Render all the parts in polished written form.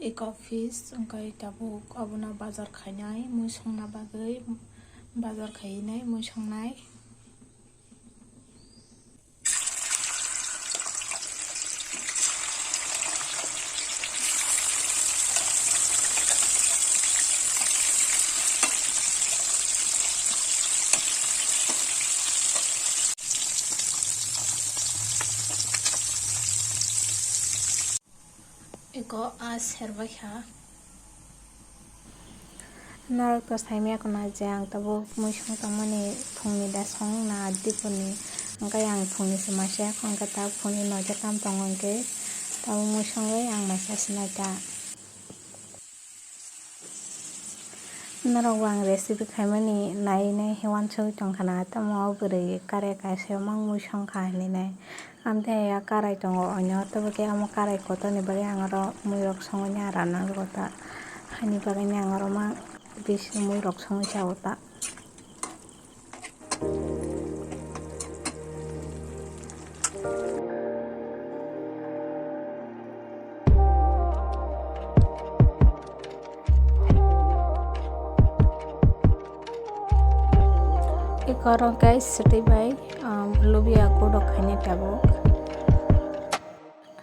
एक fish ओमफ्राय tabuk abuna bazar khainai mui songna bagui bazar khainai mui songnai iko serbaikha narak to saimya kona jang tabo mui song tamani phungni da song na diponi angkai ang phungni semasa khongka ta phungni noja tam tongongke tabo mui songai ang masa sinata narak wang recipe khaimani nai hewan choi tongkhana tamo bwrui kare kaise mang mui songkha hinai amte ya karai tongo onyo tabo ke amo karai kotoni bagui angaro mui rok songoni arana gota hani bagui angaro ma bisi mui rok songoi chawta ikorong guys seti bai lubia kodok khaine tabuk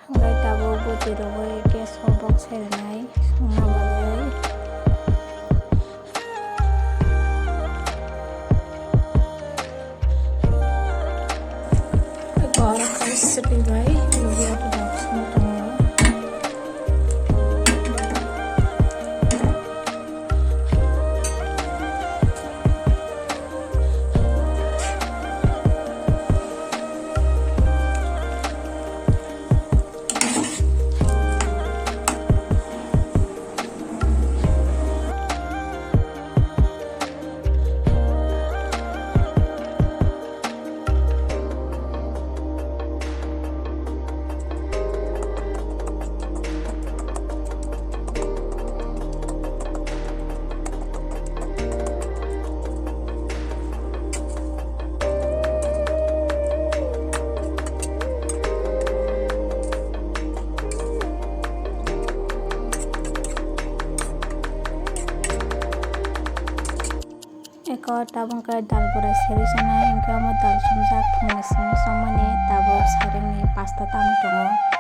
hanggai tabuk buti rogoi gas box serenai songna bagui ikorong guys seti bai lubia kodok songna eko tabung ke dal bora seri sana engke amo dal sumjak phungni samani tabuk saringni pasta tam tongo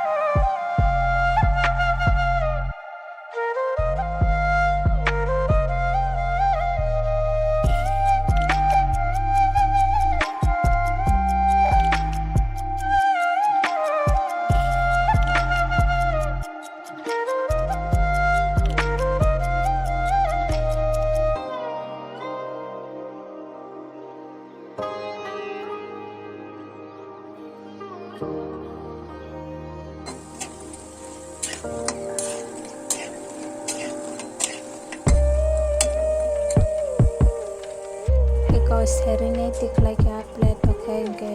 eko serine tiklai ka plate oke ke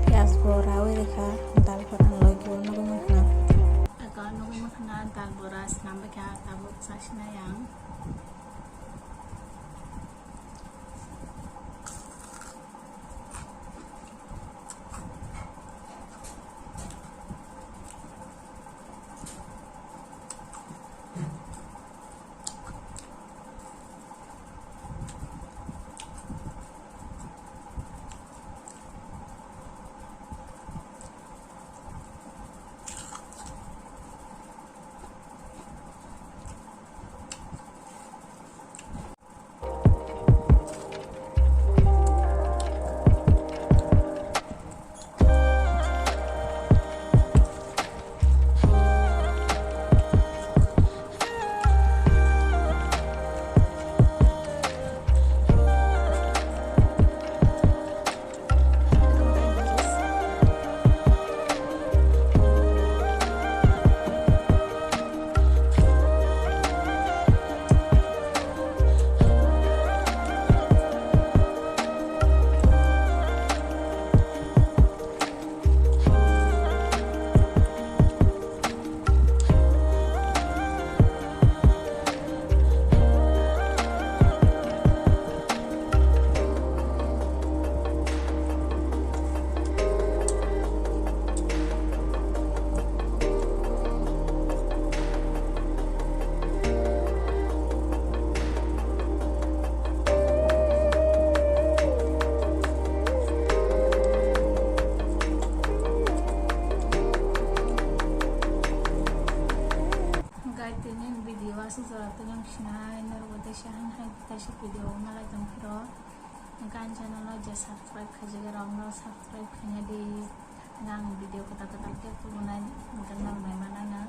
pias bora oi rekha dal bora logi nugu mukna eko nugu mukna dal bora snambe ka tabuk sasna yang basa jora to yang sinai narugo desa han hai kaisa video nalai tong phiro kan channel no je subscribe khajaga rong no subscribe khanya di nang video kota kota ke pulunai nang mai mana na